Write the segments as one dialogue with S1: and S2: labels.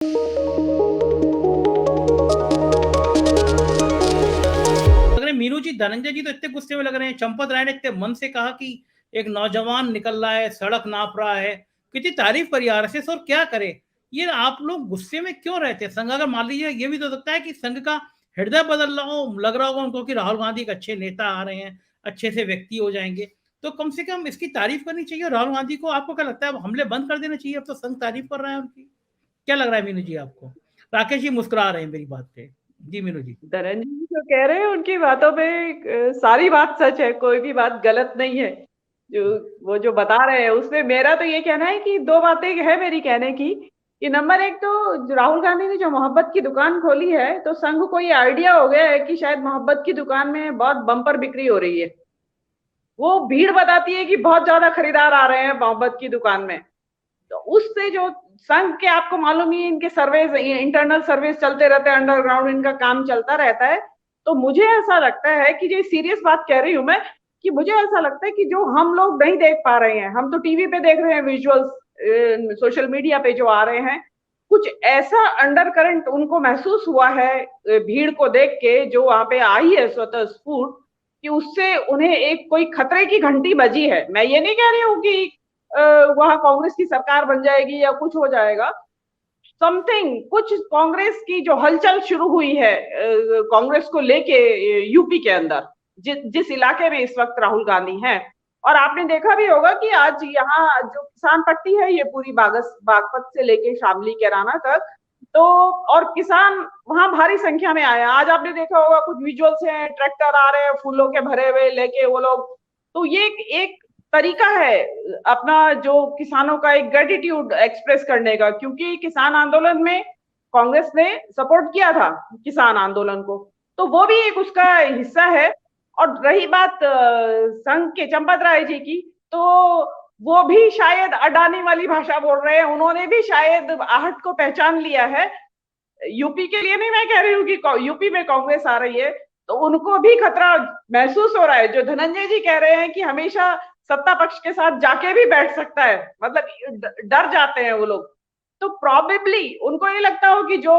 S1: लग रहे मीनू जी, धनंजय जी तो इतने गुस्से में लग रहे हैं। चंपत राय ने इतने मन से कहा कि एक नौजवान निकल रहा है, सड़क नाप रहा है, कितनी तारीफ करी आरएसएस, और क्या करे। ये आप लोग गुस्से में क्यों रहते हैं? संघ अगर मान लीजिए, ये भी तो सकता है कि संघ का हृदय बदल रहा हो, लग रहा होगा उनको कि राहुल गांधी एक अच्छे नेता आ रहे हैं, अच्छे से व्यक्ति हो जाएंगे, तो कम से कम इसकी तारीफ करनी चाहिए राहुल गांधी को। आपको क्या लगता है, अब हमले बंद कर देना चाहिए? अब तो संघ तारीफ कर रहा है उनकी। क्या लग रहा है मीनू जी आपको? राकेश जी मुस्कुरा रहे हैं मेरी बात पे। जी मीनू जी।
S2: धनंजय जी जो कह रहे हैं उनकी बातों पे सारी बात सच है, कोई भी बात गलत नहीं है। जो वो जो बता रहे हैं उसमें मेरा तो ये कहना है कि दो बातें है मेरी कहने की। कि नंबर एक तो जो राहुल गांधी ने जो मोहब्बत की दुकान खोली है, तो संघ को ये आइडिया हो गया है कि शायद मोहब्बत की दुकान में बहुत बम्पर बिक्री हो रही है। वो भीड़ बताती है कि बहुत ज्यादा खरीदार आ रहे हैं मोहब्बत की दुकान में। तो उससे जो संघ के, आपको मालूम ही, इनके सर्वेज, इंटरनल सर्वेज चलते रहते हैं, अंडरग्राउंड इनका काम चलता रहता है। तो मुझे ऐसा लगता है कि जो सीरियस बात कह रही हूं मैं, कि मुझे ऐसा लगता है कि जो हम लोग नहीं देख पा रहे हैं, हम तो टीवी पे देख रहे हैं विजुअल्स, सोशल मीडिया पे जो आ रहे हैं, कुछ ऐसा अंडर करंट उनको महसूस हुआ है भीड़ को देख के जो वहां पे आई है स्वतः स्फूर्त, कि उससे उन्हें एक कोई खतरे की घंटी बजी है। मैं ये नहीं कह रही हूँ कि वहां कांग्रेस की सरकार बन जाएगी या कुछ हो जाएगा, समथिंग कुछ कांग्रेस की जो हलचल शुरू हुई है कांग्रेस को लेके यूपी के अंदर, जिस इलाके में इस वक्त राहुल गांधी हैं। और आपने देखा भी होगा कि आज यहाँ जो किसान पट्टी है, ये पूरी बागपत से लेके शामली कैराना तक, तो और किसान वहां भारी संख्या में आए। आज आपने देखा होगा कुछ विजुअल्स हैं, ट्रैक्टर आ रहे हैं फूलों के भरे हुए लेके वो लोग। तो ये एक तरीका है अपना, जो किसानों का एक ग्रेटिट्यूड एक्सप्रेस करने का, क्योंकि किसान आंदोलन में कांग्रेस ने सपोर्ट किया था किसान आंदोलन को, तो वो भी एक उसका हिस्सा है। और रही बात संघ के चंपत राय जी की, तो वो भी शायद अडानी वाली भाषा बोल रहे हैं, उन्होंने भी शायद आहट को पहचान लिया है। यूपी के लिए नहीं मैं कह रही हूँ कि यूपी में कांग्रेस आ रही है तो उनको भी खतरा महसूस हो रहा है। जो धनंजय जी कह रहे हैं कि हमेशा सत्ता पक्ष के साथ जाके भी बैठ सकता है, मतलब डर जाते हैं वो लोग। तो प्रॉबेबली उनको ये लगता हो कि जो,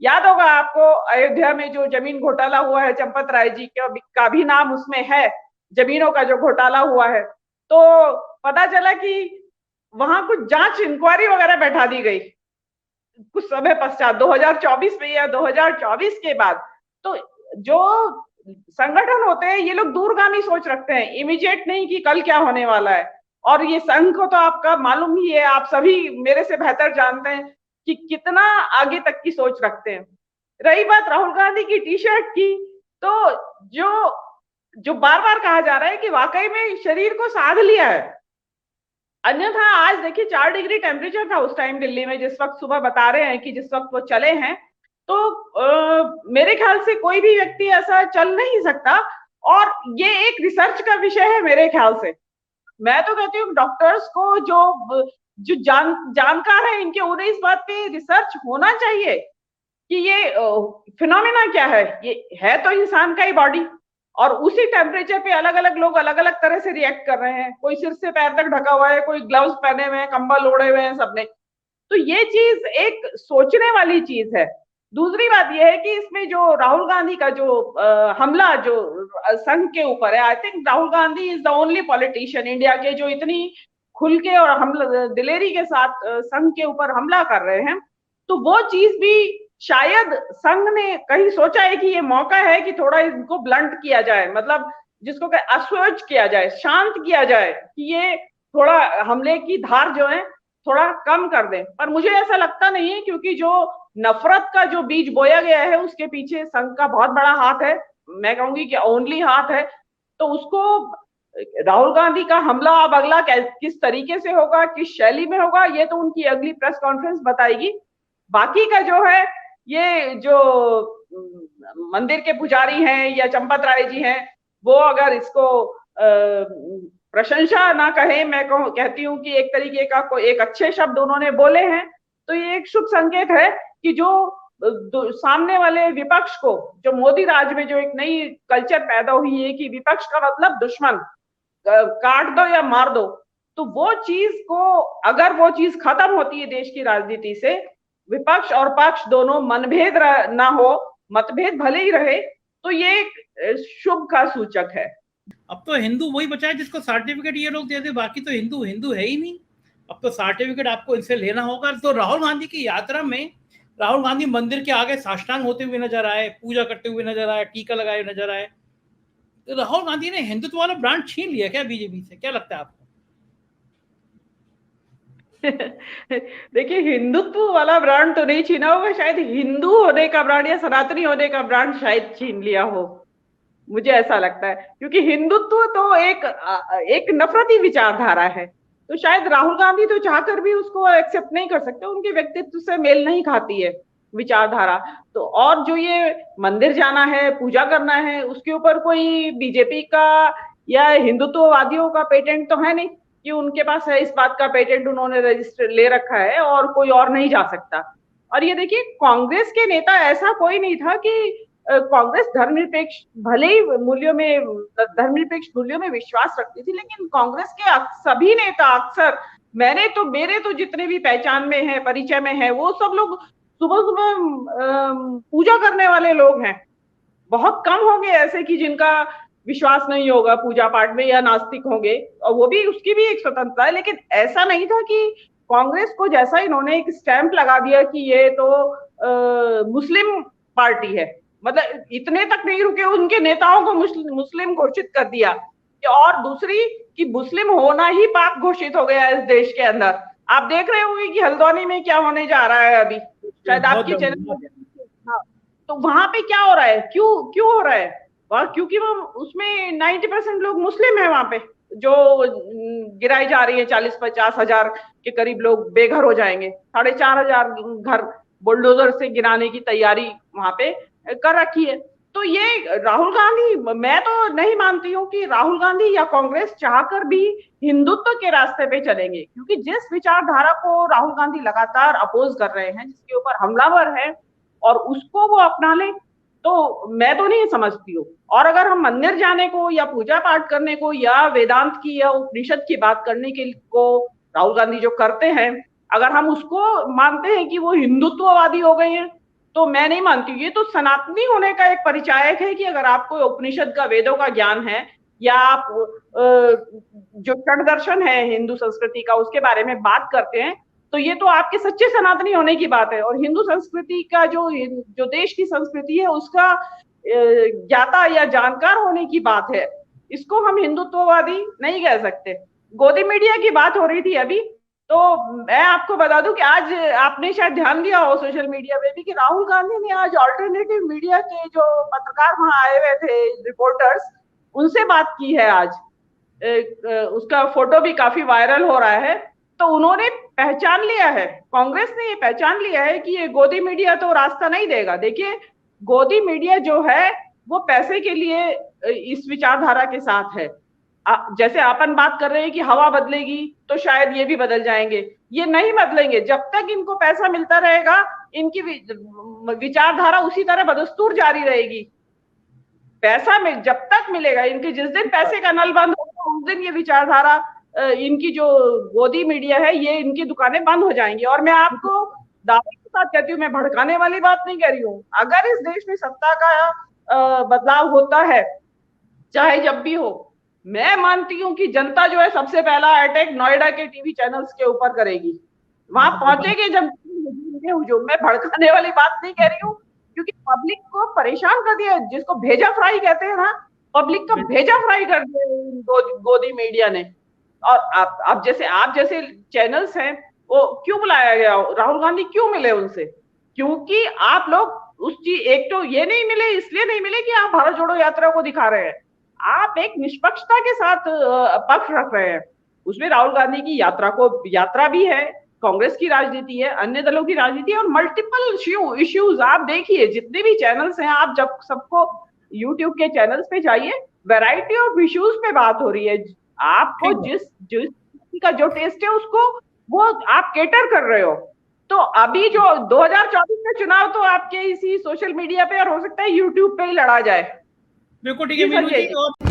S2: याद होगा आपको अयोध्या में जो जमीन घोटाला हुआ है, चंपत राय जी का भी नाम उसमें है, जमीनों का जो घोटाला हुआ है, तो पता चला कि वहां कुछ जांच इंक्वायरी वगैरह बैठा दी गई कुछ समय पश्चात, 2024 में या 2024 के बाद। तो जो संगठन होते हैं ये लोग दूरगामी सोच रखते हैं, इमीडिएट नहीं कि कल क्या होने वाला है। और ये संघ को तो आपका मालूम ही है, आप सभी मेरे से बेहतर जानते हैं कि कितना आगे तक की सोच रखते हैं। रही बात राहुल गांधी की टी शर्ट की, तो जो जो बार बार कहा जा रहा है कि वाकई में शरीर को साध लिया है। अन्यथा आज देखिए 4 डिग्री टेम्परेचर था उस टाइम दिल्ली में, जिस वक्त सुबह बता रहे हैं कि जिस वक्त वो चले हैं, तो मेरे ख्याल से कोई भी व्यक्ति ऐसा चल नहीं सकता। और ये एक रिसर्च का विषय है मेरे ख्याल से। मैं तो कहती हूँ डॉक्टर्स को, जो जो जानकार है इनके, उन्हें इस बात पे रिसर्च होना चाहिए कि ये फिनोमिना क्या है। ये है तो इंसान का ही बॉडी, और उसी टेम्परेचर पे अलग अलग लोग अलग अलग तरह से रिएक्ट कर रहे हैं। कोई सिर से पैर तक ढका हुआ है, कोई ग्लव्स पहने हुए हैं, कंबल ओढ़े हुए हैं सबने। तो ये चीज एक सोचने वाली चीज है। दूसरी बात यह है कि इसमें जो राहुल गांधी का जो हमला जो संघ के ऊपर है, I think Rahul Gandhi is the only politician India के जो इतनी खुल के और हमला दिलेरी के साथ संघ के ऊपर हमला कर रहे हैं। तो वो चीज भी शायद संघ ने कहीं सोचा है कि ये मौका है कि थोड़ा इनको ब्लंट किया जाए, मतलब जिसको असहज किया जाए, शांत किया जाए, कि ये थोड़ा हमले की धार जो है थोड़ा कम कर दें। पर मुझे ऐसा लगता नहीं है, क्योंकि जो नफरत का जो बीज बोया गया है उसके पीछे संघ का बहुत बड़ा हाथ है, मैं कहूंगी कि ओनली हाथ है। तो उसको, राहुल गांधी का हमला अब अगला किस तरीके से होगा, किस शैली में होगा, ये तो उनकी अगली प्रेस कॉन्फ्रेंस बताएगी। बाकी का जो है, ये जो मंदिर के पुजारी हैं या चंपत राय जी हैं, वो अगर इसको प्रशंसा ना कहें, मैं कहती हूँ कि एक तरीके का एक अच्छे शब्द उन्होंने बोले हैं, तो ये एक शुभ संकेत है कि जो सामने वाले विपक्ष को, जो मोदी राज में जो एक नई कल्चर पैदा हुई है कि विपक्ष का मतलब दुश्मन, काट दो या मार दो, तो वो चीज को, अगर वो चीज खत्म होती है देश की राजनीति से, विपक्ष और पक्ष दोनों मनभेद ना हो, मतभेद भले ही रहे, तो ये एक शुभ का सूचक है।
S1: अब तो हिंदू वही बचा है जिसको सर्टिफिकेट ये लोग दे दे, बाकी तो हिंदू हिंदू है ही नहीं। अब तो सर्टिफिकेट आपको इनसे लेना होगा। तो राहुल गांधी की यात्रा में राहुल गांधी मंदिर के आगे साष्टांग होते हुए नजर आए, पूजा करते हुए नजर आए, टीका लगाए नजर आए। तो राहुल गांधी ने हिंदुत्व वाला ब्रांड छीन लिया क्या बीजेपी से? क्या लगता है आपको?
S2: देखिए, हिंदुत्व वाला ब्रांड तो नहीं छीना होगा, शायद हिंदू होने का ब्रांड या सनातनी होने का ब्रांड शायद छीन लिया हो, मुझे ऐसा लगता है। क्योंकि हिंदुत्व तो एक नफरती विचारधारा है, तो शायद राहुल गांधी तो चाहकर भी उसको एक्सेप्ट नहीं कर सकते, उनके व्यक्तित्व से मेल नहीं खाती है विचारधारा। तो और जो ये मंदिर जाना है, पूजा करना है, उसके ऊपर कोई बीजेपी का या हिंदुत्ववादियों का पेटेंट तो है नहीं कि उनके पास है, इस बात का पेटेंट उन्होंने रजिस्टर ले रखा है और कोई और नहीं जा सकता। और ये देखिए, कांग्रेस के नेता ऐसा कोई नहीं था कि कांग्रेस धर्मनिरपेक्ष भले ही मूल्यों में धर्मनिरपेक्ष मूल्यों में विश्वास रखती थी, लेकिन कांग्रेस के सभी नेता अक्सर मेरे तो जितने भी पहचान में है, परिचय में है, वो सब लोग सुबह सुबह पूजा करने वाले लोग हैं। बहुत कम होंगे ऐसे कि जिनका विश्वास नहीं होगा पूजा पाठ में या नास्तिक होंगे, और वो भी उसकी भी एक स्वतंत्रता है। लेकिन ऐसा नहीं था कि कांग्रेस को जैसा इन्होंने एक स्टैंप लगा दिया कि ये तो मुस्लिम पार्टी है, मतलब इतने तक नहीं रुके, उनके नेताओं को मुस्लिम घोषित कर दिया। और दूसरी कि मुस्लिम होना ही पाप घोषित हो गया इस देश के अंदर। आप देख रहे होंगे कि हल्द्वानी में क्या होने जा रहा है अभी, शायद आपके चैनल। हाँ, तो वहां पे क्या हो रहा है, क्यों क्यों हो रहा है वहां? क्योंकि वो उसमें 90% लोग मुस्लिम है वहां पे, जो गिराई जा रही है। 40-50 हजार के करीब लोग बेघर हो जाएंगे, 4,500 घर बुलडोजर से गिराने की तैयारी वहां पे कर रखी है। तो ये राहुल गांधी, मैं तो नहीं मानती हूँ कि राहुल गांधी या कांग्रेस चाहकर भी हिंदुत्व के रास्ते पे चलेंगे, क्योंकि जिस विचारधारा को राहुल गांधी लगातार अपोज कर रहे हैं, जिसके ऊपर हमलावर है, और उसको वो अपना ले, तो मैं तो नहीं समझती हूँ। और अगर हम मंदिर जाने को या पूजा पाठ करने को या वेदांत की या उपनिषद की बात करने के को राहुल गांधी जो करते हैं, अगर हम उसको मानते हैं कि वो हिंदुत्ववादी हो गए हैं, तो मैं नहीं मानती। ये तो सनातनी होने का एक परिचायक है कि अगर आपको उपनिषद का, वेदों का ज्ञान है, या आप जो षड दर्शन है हिंदू संस्कृति का, उसके बारे में बात करते हैं, तो ये तो आपके सच्चे सनातनी होने की बात है। और हिंदू संस्कृति का जो देश की संस्कृति है, उसका ज्ञाता या जानकार होने की बात है। इसको हम हिंदुत्ववादी नहीं कह सकते। गोदी मीडिया की बात हो रही थी अभी, तो मैं आपको बता दूं कि आज आपने शायद ध्यान दिया हो सोशल मीडिया पे भी कि राहुल गांधी ने आज ऑल्टरनेटिव मीडिया के जो पत्रकार वहां आए हुए थे, रिपोर्टर्स, उनसे बात की है आज। उसका फोटो भी काफी वायरल हो रहा है। तो उन्होंने पहचान लिया है, कांग्रेस ने ये पहचान लिया है कि ये गोदी मीडिया तो रास्ता नहीं देगा। देखिए, गोदी मीडिया जो है वो पैसे के लिए इस विचारधारा के साथ है। जैसे अपन बात कर रहे हैं कि हवा बदलेगी, तो शायद ये भी बदल जाएंगे। ये नहीं बदलेंगे जब तक इनको पैसा मिलता रहेगा, इनकी विचारधारा उसी तरह बदस्तूर जारी रहेगी। पैसा में जब तक मिलेगा, इनके जिस दिन पैसे का नल बंद होगा, उस दिन ये विचारधारा, इनकी जो गोदी मीडिया है, ये इनकी दुकानें बंद हो जाएंगी। और मैं आपको दावे के साथ कहती हूँ, मैं भड़काने वाली बात नहीं कह रही हूँ, अगर इस देश में सत्ता का बदलाव होता है, चाहे जब भी हो, मैं मानती हूँ कि जनता जो है सबसे पहला अटैक नोएडा के टीवी चैनल्स के ऊपर करेगी। वहां पहुंचेगी जब हुजूम। मैं भड़काने वाली बात नहीं कह रही हूँ, क्योंकि पब्लिक को परेशान कर दिया, जिसको भेजा फ्राई कहते हैं ना, पब्लिक का भेजा फ्राई कर दिया गोदी मीडिया ने। और आप जैसे चैनल्स हैं, वो क्यों बुलाया गया? राहुल गांधी क्यों मिले उनसे? क्योंकि आप लोग उस चीज, एक तो ये नहीं मिले, इसलिए नहीं मिले कि आप भारत जोड़ो यात्रा को दिखा रहे हैं, आप एक निष्पक्षता के साथ पक्ष रख रहे हैं। उसमें राहुल गांधी की यात्रा भी है, कांग्रेस की राजनीति है, अन्य दलों की राजनीति है, और मल्टीपल इश्यूज आप देखिए, जितने भी चैनल्स हैं, आप जब सबको यूट्यूब के चैनल्स पे जाइए, वैरायटी ऑफ इश्यूज पे बात हो रही है। आपको जिस का जो टेस्ट है, उसको वो आप केटर कर रहे हो। तो अभी जो 2024 का चुनाव तो आपके इसी सोशल मीडिया पे, और हो सकता है यूट्यूब पे ही लड़ा जाए।
S1: बिल्कुल ठीक है मीनू जी।